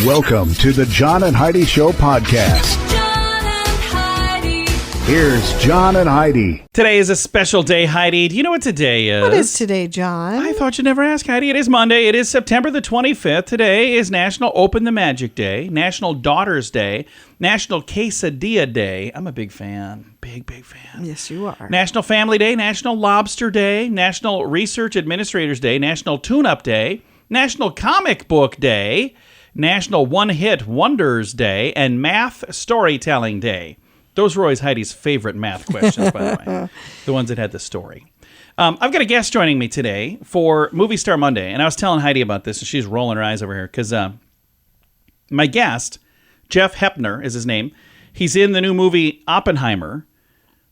Welcome to the John and Heidi Show podcast. John and Heidi. Here's John and Heidi. Today is a special day, Heidi. Do you know what today is? What is today, John? I thought you'd never ask, Heidi. It is Monday. It is September the 25th. Today is National Open the Magic Day, National Daughters Day, National Quesadilla Day. I'm a big fan. Big fan. Yes, you are. National Family Day, National Lobster Day, National Research Administrators Day, National Tune-Up Day, National Comic Book Day, National One-Hit Wonders Day, and Math Storytelling Day. Those were always Heidi's favorite math questions, by the way. The ones that had the story. I've got a guest joining me today for Movie Star Monday, and I was telling Heidi about this, and she's rolling her eyes over here, because my guest, Jeff Hepner is his name. He's in the new movie Oppenheimer,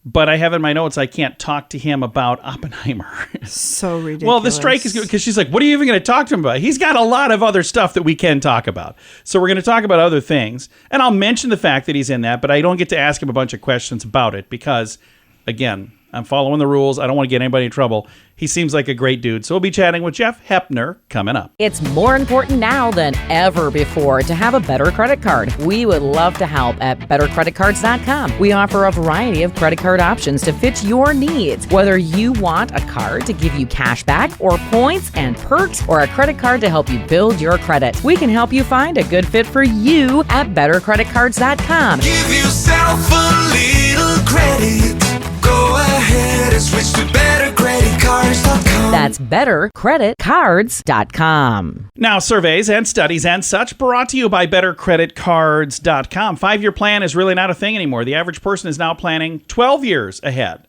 but I have in my notes I can't talk to him about Oppenheimer. So ridiculous. Well, the strike is good because she's like, what are you even going to talk to him about? He's got a lot of other stuff that we can talk about. So we're going to talk about other things. And I'll mention the fact that he's in that, but I don't get to ask him a bunch of questions about it because, again, I'm following the rules. I don't want to get anybody in trouble. He seems like a great dude. So we'll be chatting with Jeff Hepner coming up. It's more important now than ever before to have a better credit card. We would love to help at bettercreditcards.com. We offer a variety of credit card options to fit your needs. Whether you want a card to give you cash back or points and perks or a credit card to help you build your credit, we can help you find a good fit for you at bettercreditcards.com. Give yourself a little credit. Go ahead and switch to bettercreditcards.com. That's bettercreditcards.com. Now, surveys and studies and such brought to you by bettercreditcards.com. 5-year plan is really not a thing anymore. The average person is now planning 12 years ahead,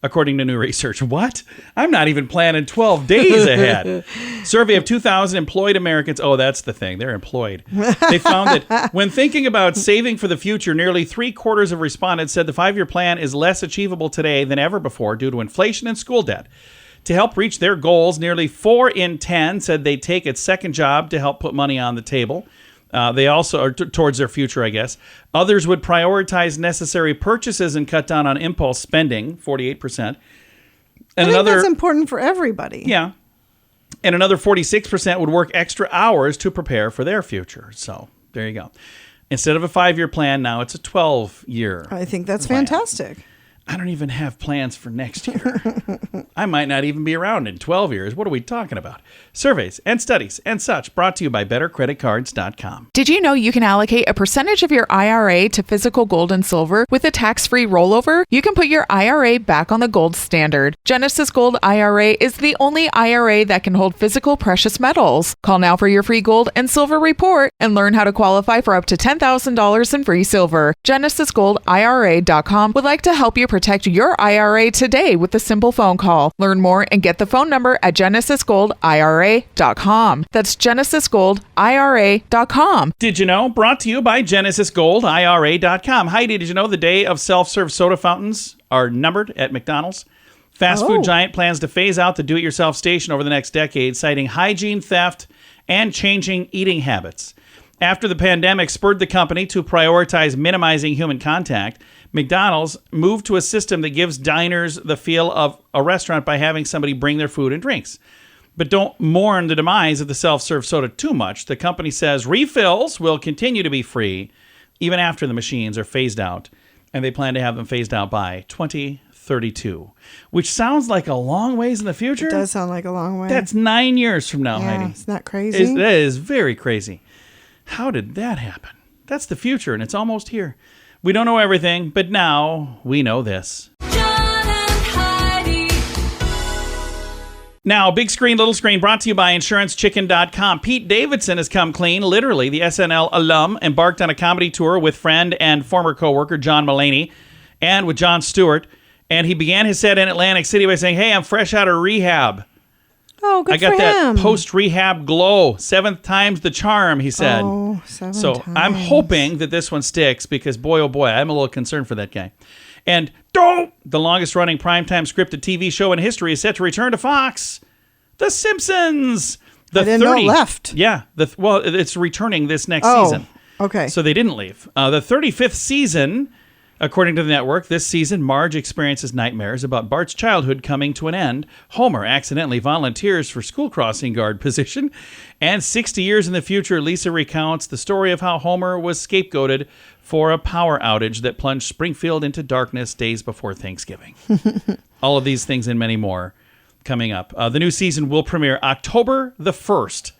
according to new research. What? I'm not even planning 12 days ahead. Survey of 2,000 employed Americans. Oh, that's the thing. They're employed. They found that when thinking about saving for the future, nearly 3/4 of respondents said the 5-year plan is less achievable today than ever before due to inflation and school debt. To help reach their goals, nearly 4 in 10 said they'd take a second job to help put money on the table. They also are towards their future, I guess. Others would prioritize necessary purchases and cut down on impulse spending, 48%. And I think that's important for everybody. Yeah. And another 46% would work extra hours to prepare for their future. So there you go. Instead of a 5-year plan, now it's a 12-year I think that's plan. fantastic. I don't even have plans for next year. I might not even be around in 12 years. What are we talking about? Surveys and studies and such brought to you by bettercreditcards.com. Did you know you can allocate a percentage of your IRA to physical gold and silver with a tax-free rollover? You can put your IRA back on the gold standard. Genesis Gold IRA is the only IRA that can hold physical precious metals. Call now for your free gold and silver report and learn how to qualify for up to $10,000 in free silver. GenesisGoldIRA.com would like to help you protect your IRA today with a simple phone call. Learn more and get the phone number at GenesisGoldIRA.com. That's GenesisGoldIRA.com. Did you know? Brought to you by GenesisGoldIRA.com. Heidi, did you know the day of self-serve soda fountains are numbered at McDonald's? Fast food giant plans to phase out the do-it-yourself station over the next decade, citing hygiene, theft, and changing eating habits. After the pandemic spurred the company to prioritize minimizing human contact, McDonald's moved to a system that gives diners the feel of a restaurant by having somebody bring their food and drinks. But don't mourn the demise of the self-serve soda too much. The company says refills will continue to be free even after the machines are phased out, and they plan to have them phased out by 2032, which sounds like a long ways in the future. It does sound like a long way. That's 9 years from now, yeah, Heidi. It's not crazy. That is very crazy. How did that happen? That's the future, and it's almost here. We don't know everything, but now we know this. John and Heidi. Now, big screen, little screen, brought to you by InsuranceChicken.com. Pete Davidson has come clean. Literally, the SNL alum embarked on a comedy tour with friend and former coworker John Mulaney and with Jon Stewart. And he began his set in Atlantic City by saying, "Hey, I'm fresh out of rehab. Oh, good I got for him. that post-rehab glow. 7th time's the charm," he said. Oh, 7 so times. I'm hoping that this one sticks because, boy, oh boy, I'm a little concerned for that guy. And the longest-running primetime scripted TV show in history is set to return to Fox. The Simpsons. I didn't know it left. Yeah. It's returning this next Oh, season. okay. So they didn't leave. The 35th season According to the network, this season, Marge experiences nightmares about Bart's childhood coming to an end. Homer accidentally volunteers for school crossing guard position. And 60 years in the future, Lisa recounts the story of how Homer was scapegoated for a power outage that plunged Springfield into darkness days before Thanksgiving. All of these things and many more coming up. The new season will premiere October the 1st.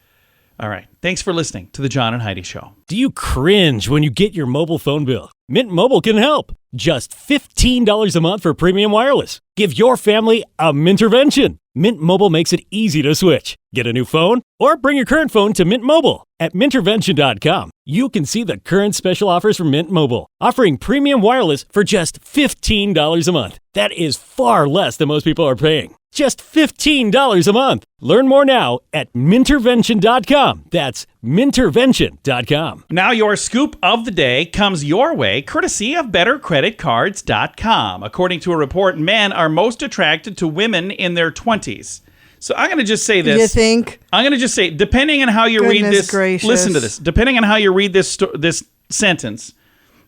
All right. Thanks for listening to The John and Heidi Show. Do you cringe when you get your mobile phone bill? Mint Mobile can help. Just $15 a month for premium wireless. Give your family a Mintervention. Mint Mobile makes it easy to switch. Get a new phone or bring your current phone to Mint Mobile. At Mintervention.com, you can see the current special offers from Mint Mobile, offering premium wireless for just $15 a month. That is far less than most people are paying. Just $15 a month. Learn more now at Mintervention.com. That's Mintervention.com. Now your scoop of the day comes your way, courtesy of BetterCreditCards.com. According to a report, men are most attracted to women in their 20s. So I'm going to just say this. You think? I'm going to just say, depending on how you read Goodness this, gracious. listen to this. Depending on how you read this this sentence,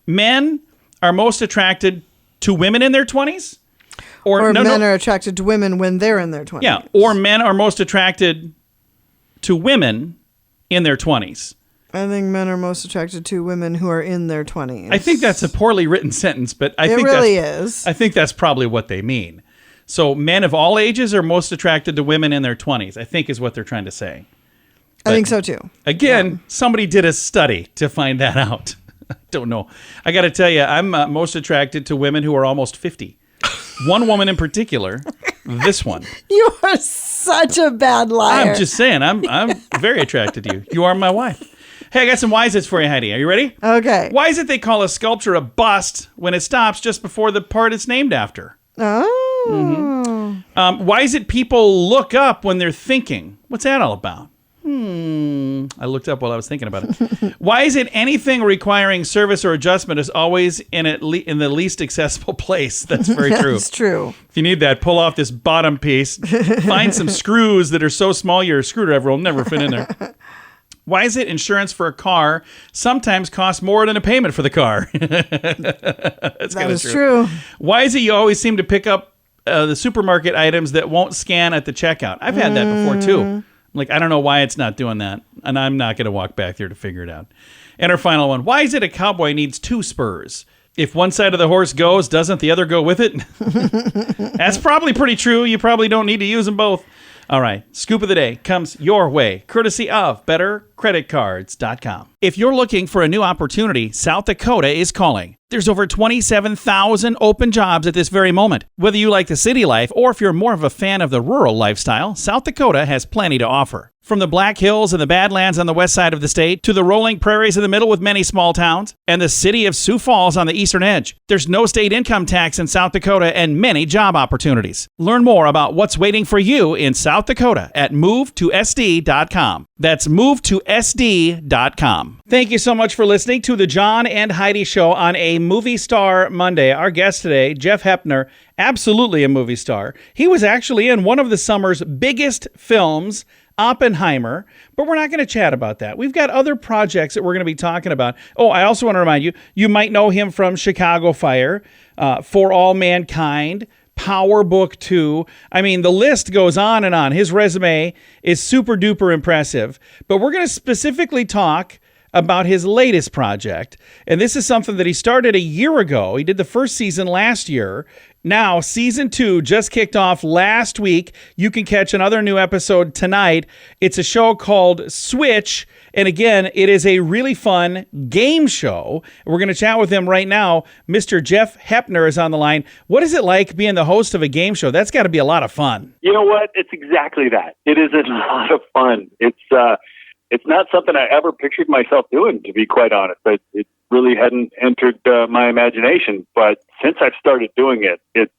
men are most attracted to women in their 20s? Or men are attracted to women when they're in their 20s. Yeah, or men are most attracted to women in their 20s. I think men are most attracted to women who are in their 20s. I think that's a poorly written sentence, but I think really that's, is. I think that's probably what they mean. So men of all ages are most attracted to women in their 20s, I think is what they're trying to say. I think so too. Again, somebody did a study to find that out. I don't know. I got to tell you, I'm most attracted to women who are almost 50. One woman in particular, this one. You are such a bad liar. I'm just saying, I'm very attracted to you. You are my wife. Hey, I got some why is it's for you, Heidi. Are you ready? Okay. Why is it they call a sculpture a bust when it stops just before the part it's named after? Oh. Why is it people look up when they're thinking? What's that all about? I looked up while I was thinking about it. Why is it anything requiring service or adjustment is always in the least accessible place? That's very true. That's true. If you need that, pull off this bottom piece. Find some screws that are so small your screwdriver will never fit in there. Why is it insurance for a car sometimes costs more than a payment for the car? That is true. Why is it you always seem to pick up the supermarket items that won't scan at the checkout? I've had that before too. Like, I don't know why it's not doing that, and I'm not going to walk back there to figure it out. And our final one, why is it a cowboy needs two spurs? If one side of the horse goes, doesn't the other go with it? That's probably pretty true. You probably don't need to use them both. All right, scoop of the day comes your way, courtesy of BetterCreditCards.com. If you're looking for a new opportunity, South Dakota is calling. There's over 27,000 open jobs at this very moment. Whether you like the city life or if you're more of a fan of the rural lifestyle, South Dakota has plenty to offer. From the Black Hills and the Badlands on the west side of the state to the rolling prairies in the middle with many small towns and the city of Sioux Falls on the eastern edge, there's no state income tax in South Dakota and many job opportunities. Learn more about what's waiting for you in South Dakota at movetosd.com. That's movetosd.com. Thank you so much for listening to the John and Heidi Show on a Movie Star Monday. Our guest today, Jeff Hepner, absolutely a movie star. He was actually in one of the summer's biggest films, Oppenheimer, but we're not going to chat about that. We've got other projects that we're going to be talking about. Oh, I also want to remind you, you might know him from Chicago Fire, For All Mankind, Power Book 2. I mean, the list goes on and on. His resume is super duper impressive, but we're going to specifically talk about his latest project. And this is something that he started a year ago. He did the first season last year. Now, season 2 just kicked off last week. You can catch another new episode tonight. It's a show called Switch. And again, it is a really fun game show. We're going to chat with him right now. Mr. Jeff Hepner is on the line. What is it like being the host of a game show? That's got to be a lot of fun. You know what? It's exactly that. It is a lot of fun. It's not something I ever pictured myself doing, to be quite honest. It really hadn't entered my imagination. But since I've started doing it, it's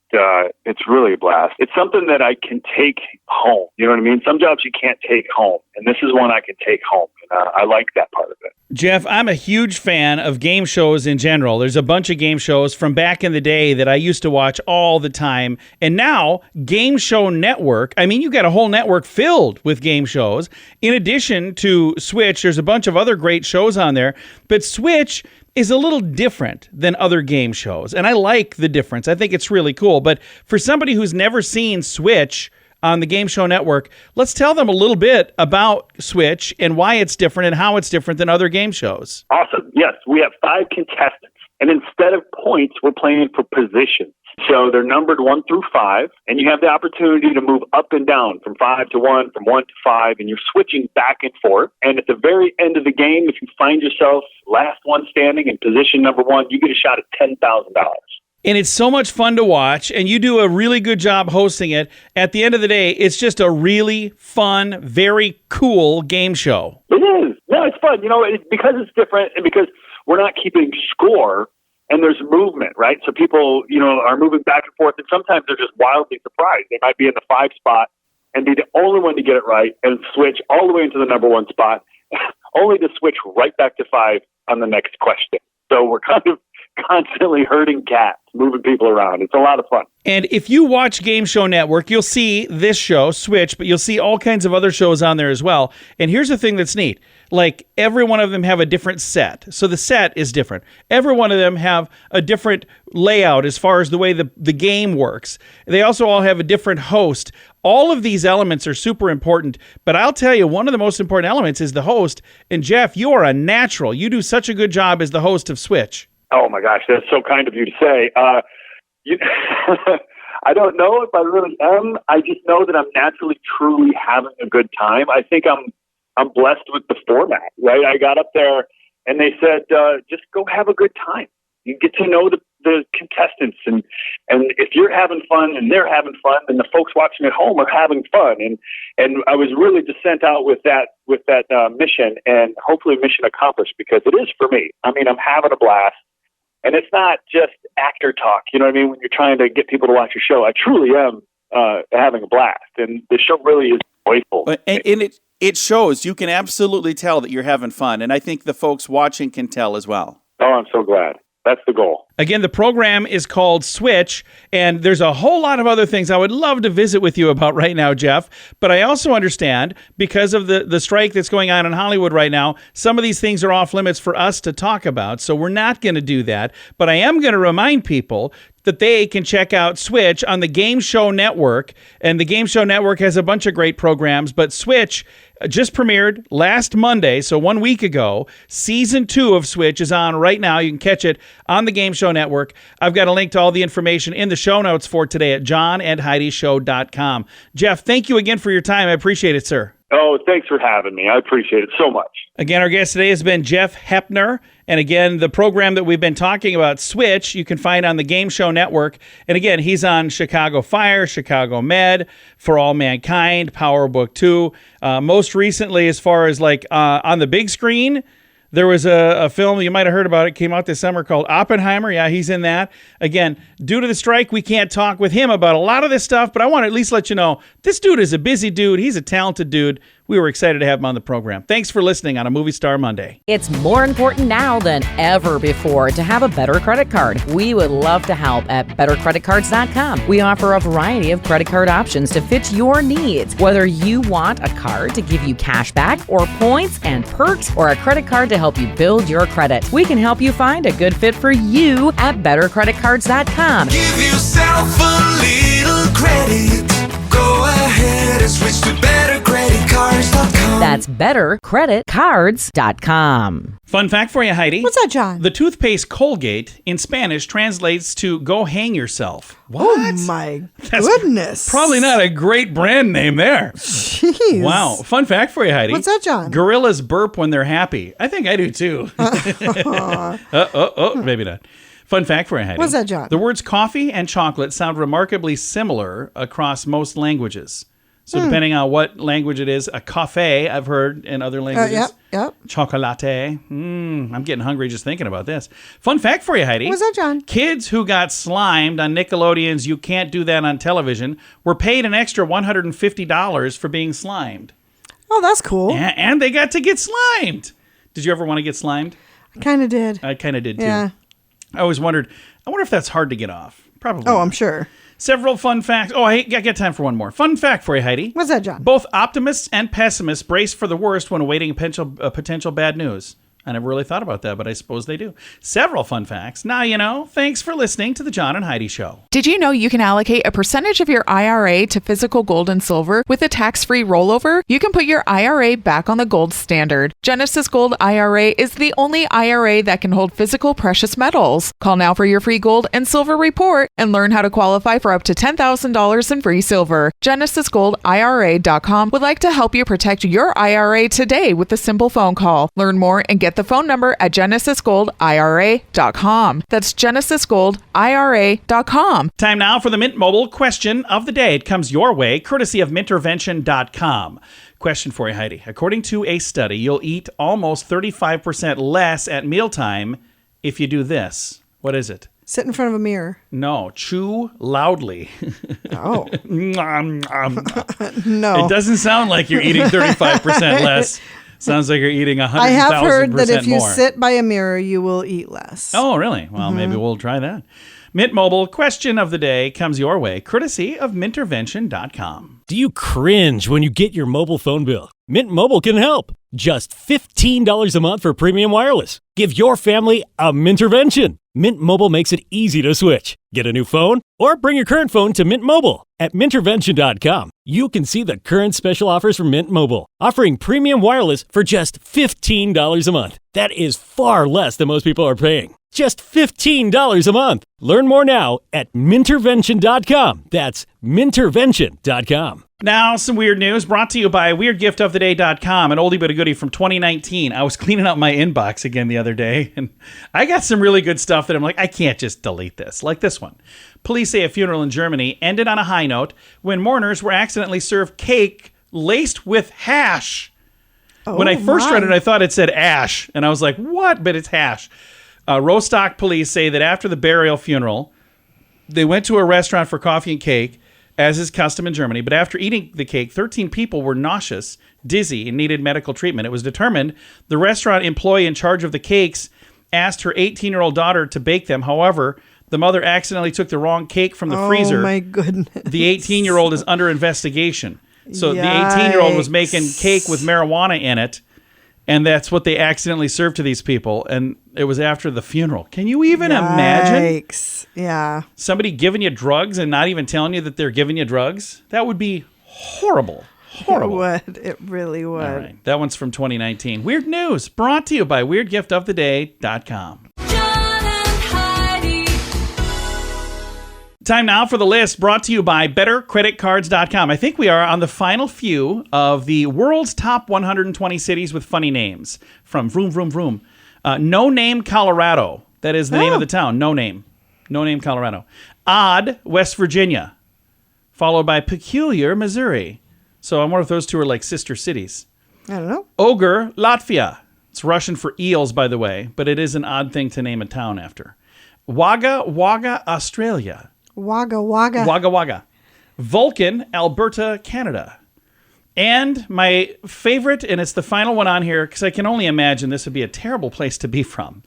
really a blast. It's something that I can take home. You know what I mean? Some jobs you can't take home, and this is one I can take home. And I like that part of it. Jeff, I'm a huge fan of game shows in general. There's a bunch of game shows from back in the day that I used to watch all the time. And now, Game Show Network, I mean, you got a whole network filled with game shows. In addition to Switch, there's a bunch of other great shows on there. But Switch is a little different than other game shows. And I like the difference. I think it's really cool. But for somebody who's never seen Switch on the Game Show Network, let's tell them a little bit about Switch and why it's different and how it's different than other game shows. Awesome. Yes, we have 5 contestants. And instead of points, we're playing for positions. So they're numbered 1 through 5, and you have the opportunity to move up and down from 5 to 1, from 1 to 5, and you're switching back and forth. And at the very end of the game, if you find yourself last one standing in position number 1, you get a shot at $10,000. And it's so much fun to watch, and you do a really good job hosting it. At the end of the day, it's just a really fun, very cool game show. It is. No, it's fun. Because it's different and because we're not keeping score and there's movement, right? So people, are moving back and forth, and sometimes they're just wildly surprised. They might be in the 5 spot and be the only one to get it right and switch all the way into the number 1 spot, only to switch right back to 5 on the next question. So we're kind of constantly herding cats, moving people around. It's a lot of fun. And if you watch Game Show Network, you'll see this show, Switch, but you'll see all kinds of other shows on there as well. And here's the thing that's neat. Like, every one of them have a different set. So the set is different. Every one of them have a different layout as far as the way the game works. They also all have a different host. All of these elements are super important. But I'll tell you, one of the most important elements is the host. And Jeff, you are a natural. You do such a good job as the host of Switch. Oh my gosh, that's so kind of you to say. I don't know if I really am. I just know that I'm naturally, truly having a good time. I think I'm blessed with the format, right? I got up there and they said, just go have a good time. You get to know the contestants, and if you're having fun and they're having fun, then the folks watching at home are having fun. And I was really just sent out with that mission, and hopefully mission accomplished, because it is for me. I mean, I'm having a blast. And it's not just actor talk, you know what I mean? When you're trying to get people to watch your show, I truly am having a blast. And the show really is joyful. And it shows. You can absolutely tell that you're having fun. And I think the folks watching can tell as well. Oh, I'm so glad. That's the goal. Again, the program is called Switch, and there's a whole lot of other things I would love to visit with you about right now, Jeff. But I also understand, because of the strike that's going on in Hollywood right now, some of these things are off limits for us to talk about, so we're not going to do that. But I am going to remind people that they can check out Switch on the Game Show Network, and the Game Show Network has a bunch of great programs, but Switch just premiered last Monday, so 1 week ago. Season 2 of Switch is on right now. You can catch it on the Game Show Network. I've got a link to all the information in the show notes for today at johnandheidishow.com. Jeff, thank you again for your time. I appreciate it, sir. Oh, thanks for having me. I appreciate it so much. Again, our guest today has been Jeff Hepner. And again, the program that we've been talking about, Switch, you can find on the Game Show Network. And again, he's on Chicago Fire, Chicago Med, For All Mankind, Power Book 2. Most recently, as far as on the big screen, there was a film you might have heard about. It came out this summer called Oppenheimer. Yeah, he's in that. Again, due to the strike, we can't talk with him about a lot of this stuff, but I want to at least let you know, this dude is a busy dude. He's a talented dude. We were excited to have him on the program. Thanks for listening on a Movie Star Monday. It's more important now than ever before to have a better credit card. We would love to help at bettercreditcards.com. We offer a variety of credit card options to fit your needs. Whether you want a card to give you cash back or points and perks, or a credit card to help you build your credit, we can help you find a good fit for you at bettercreditcards.com. Give yourself a little credit. Go ahead and switch to bettercreditcards.com. That's bettercreditcards.com. Fun fact for you, Heidi. What's that, John? The toothpaste Colgate in Spanish translates to go hang yourself. What? Oh, my goodness. Probably not a great brand name there. Jeez. Wow. Fun fact for you, Heidi. What's that, John? Gorillas burp when they're happy. I think I do, too. Maybe not. Fun fact for you, Heidi. What's that, John? The words coffee and chocolate sound remarkably similar across most languages. So depending on what language it is, a cafe, I've heard in other languages. Yep. Chocolate. I'm getting hungry just thinking about this. Fun fact for you, Heidi. What's that, John? Kids who got slimed on Nickelodeon's You Can't Do That on Television were paid an extra $150 for being slimed. Oh, that's cool. And they got to get slimed. Did you ever want to get slimed? I kind of did. I kind of did, too. Yeah. I always wondered, I wonder if that's hard to get off. Probably. Oh, I'm sure. Several fun facts. Oh, I got time for one more. Fun fact for you, Heidi. What's that, John? Both optimists and pessimists brace for the worst when awaiting potential bad news. I never really thought about that, but I suppose they do. Several fun facts. Now you know. Thanks for listening to The John and Heidi Show. Did you know you can allocate a percentage of your IRA to physical gold and silver with a tax-free rollover? You can put your IRA back on the gold standard. Genesis Gold IRA is the only IRA that can hold physical precious metals. Call now for your free gold and silver report and learn how to qualify for up to $10,000 in free silver. GenesisGoldIRA.com would like to help you protect your IRA today with a simple phone call. Learn more and get the phone number at GenesisGoldIRA.com. That's GenesisGoldIRA.com. Time now for the Mint Mobile question of the day. It comes your way, courtesy of Mintervention.com. Question for you, Heidi. According to a study, you'll eat almost 35% less at mealtime if you do this. What is it? Sit in front of a mirror. No, chew loudly. Oh. No. No. It doesn't sound like you're eating 35% less. Sounds like you're eating 100,000% more. I have heard that if you sit by a mirror, you will eat less. Oh, really? Well, maybe we'll try that. Mint Mobile question of the day comes your way, courtesy of Mintervention.com. Do you cringe when you get your mobile phone bill? Mint Mobile can help. Just $15 a month for premium wireless. Give your family a Mintervention. Mint Mobile makes it easy to switch. Get a new phone or bring your current phone to Mint Mobile. At Mintervention.com, you can see the current special offers from Mint Mobile, offering premium wireless for just $15 a month. That is far less than most people are paying. Just $15 a month. Learn more now at Mintervention.com. That's Mintervention.com. Now, some weird news brought to you by WeirdGiftOfTheDay.com, an oldie but a goodie from 2019. I was cleaning out my inbox again the other day, and I got some really good stuff that I'm like, I can't just delete this. Like this one. Police say a funeral in Germany ended on a high note when mourners were accidentally served cake laced with hash. When I first read it, I thought it said ash, and I was like, what? But it's hash. Rostock police say that after the burial funeral, they went to a restaurant for coffee and cake, as is custom in Germany, but after eating the cake, 13 people were nauseous, dizzy, and needed medical treatment. It was determined the restaurant employee in charge of the cakes asked her 18-year-old daughter to bake them. However, the mother accidentally took the wrong cake from the freezer. Oh, my goodness. The 18-year-old is under investigation. So the 18-year-old was making cake with marijuana in it, and that's what they accidentally served to these people, and it was after the funeral. Can you even imagine? Yeah. Somebody giving you drugs and not even telling you that they're giving you drugs? That would be horrible. Horrible. It would. It really would. All right. That one's from 2019. Weird news brought to you by WeirdGiftOfTheDay.com. John and Heidi. Time now for the list brought to you by BetterCreditCards.com. I think we are on the final few of the world's top 120 cities with funny names from Vroom Vroom Vroom. No Name, Colorado. That is the name of the town. No Name. No Name, Colorado. Odd, West Virginia. Followed by Peculiar, Missouri. So I wonder if those two are like sister cities. I don't know. Ogre, Latvia. It's Russian for eels, by the way, but it is an odd thing to name a town after. Wagga Wagga, Australia. Wagga Wagga. Wagga Wagga. Vulcan, Alberta, Canada. And my favorite, and it's the final one on here, because I can only imagine this would be a terrible place to be from.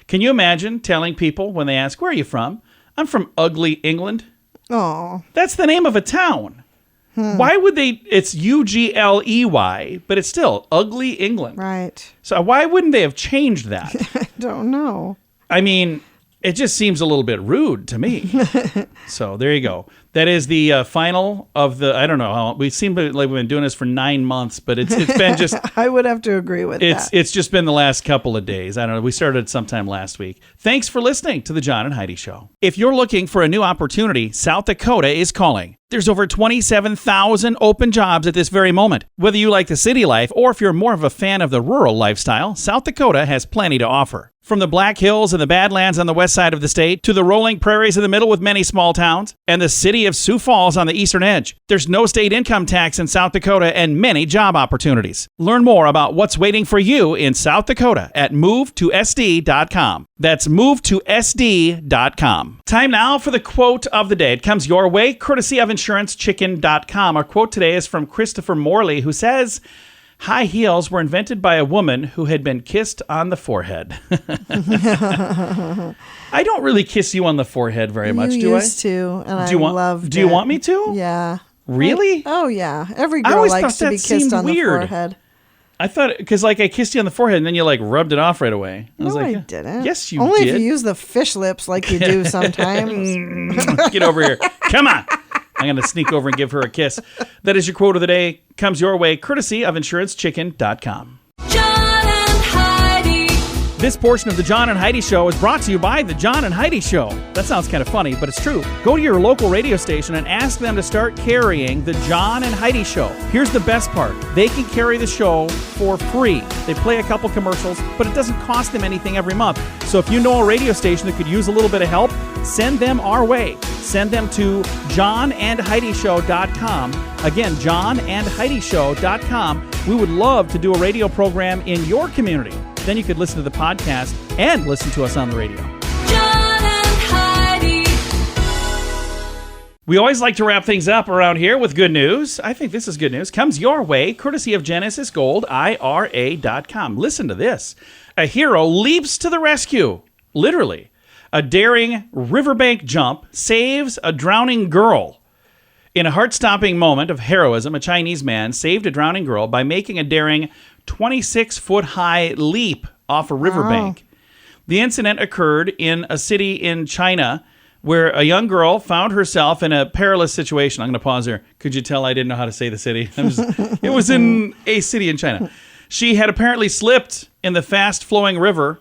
Can you imagine telling people when they ask, where are you from? I'm from Ugly, England. Oh. That's the name of a town. Why would they? It's Ugley, but it's still Ugly, England. Right. So why wouldn't they have changed that? I don't know. I mean, it just seems a little bit rude to me. So there you go. That is the final of the, I don't know how, we seem like we've been doing this for 9 months, but it's been just. I would have to agree with that. It's just been the last couple of days. I don't know. We started sometime last week. Thanks for listening to the John and Heidi Show. If you're looking for a new opportunity, South Dakota is calling. There's over 27,000 open jobs at this very moment. Whether you like the city life or if you're more of a fan of the rural lifestyle, South Dakota has plenty to offer. From the Black Hills and the Badlands on the west side of the state to the rolling prairies in the middle with many small towns and the city of Sioux Falls on the eastern edge, there's no state income tax in South Dakota and many job opportunities. Learn more about what's waiting for you in South Dakota at movetosd.com. That's movetosd.com. Time now for the quote of the day. It comes your way, courtesy of insurancechicken.com. Our quote today is from Christopher Morley, who says, high heels were invented by a woman who had been kissed on the forehead. I don't really kiss you on the forehead very much, do I? Used to, and do you want, loved Do you it. want me to? Yeah. Really? Oh, yeah. Every I girl always likes thought to be that kissed seemed on weird. the forehead. I thought, because like I kissed you on the forehead and then you like rubbed it off right away. I was No, like, I yeah. didn't. Yes, you Only did. if you use the fish lips like you do sometimes. Get over here. Come on. I'm going to sneak over and give her a kiss. That is your quote of the day. Comes your way courtesy of InsuranceChicken.com. John and Heidi. This portion of the John and Heidi Show is brought to you by the John and Heidi Show. That sounds kind of funny, but it's true. Go to your local radio station and ask them to start carrying the John and Heidi Show. Here's the best part. They can carry the show for free. They play a couple commercials, but it doesn't cost them anything every month. So if you know a radio station that could use a little bit of help, send them our way. Send them to johnandheidishow.com. Again, johnandheidishow.com. We would love to do a radio program in your community. Then you could listen to the podcast and listen to us on the radio. John and Heidi. We always like to wrap things up around here with good news. I think this is good news. Comes your way courtesy of GenesisGoldIRA.com. Listen to this. A hero leaps to the rescue. Literally. A daring riverbank jump saves a drowning girl. In a heart-stopping moment of heroism, a Chinese man saved a drowning girl by making a daring 26-foot-high leap off a riverbank. The incident occurred in a city in China where a young girl found herself in a perilous situation. I'm going to pause there. Could you tell I didn't know how to say the city? It was in a city in China. She had apparently slipped in the fast-flowing river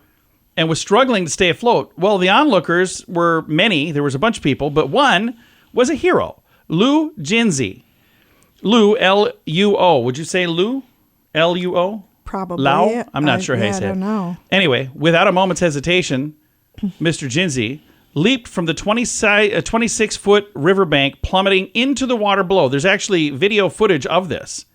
and was struggling to stay afloat. Well, the onlookers were many. There was a bunch of people, but one was a hero, Lu Jinzi. Lu, L-U-O. Would you say Lu? L-U-O? Probably. Lao? I'm not sure how you say it. I don't know. Anyway, without a moment's hesitation, Mr. Jinzi leaped from the 26-foot riverbank, plummeting into the water below. There's actually video footage of this.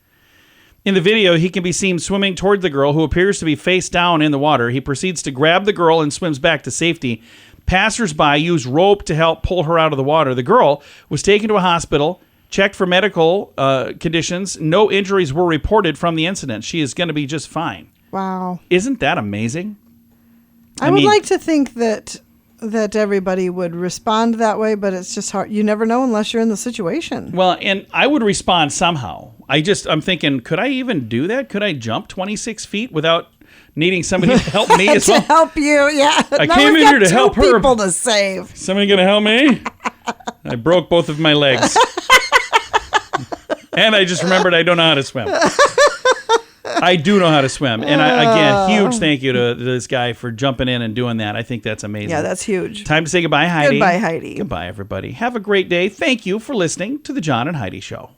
In the video, he can be seen swimming toward the girl, who appears to be face down in the water. He proceeds to grab the girl and swims back to safety. Passers-by use rope to help pull her out of the water. The girl was taken to a hospital, checked for medical conditions. No injuries were reported from the incident. She is going to be just fine. Wow. Isn't that amazing? I would like to think that everybody would respond that way, but it's just hard. You never know unless you're in the situation. Well, and I would respond somehow. I'm thinking, could I even do that? Could I jump 26 feet without needing somebody to help me as To well? help you, yeah. I Now came we've in here got to help two her. people to save. Somebody going to help me? I broke both of my legs. And I just remembered I don't know how to swim. I do know how to swim. And again, huge thank you to this guy for jumping in and doing that. I think that's amazing. Yeah, that's huge. Time to say goodbye, Heidi. Goodbye, Heidi. Goodbye, everybody. Have a great day. Thank you for listening to The John and Heidi Show.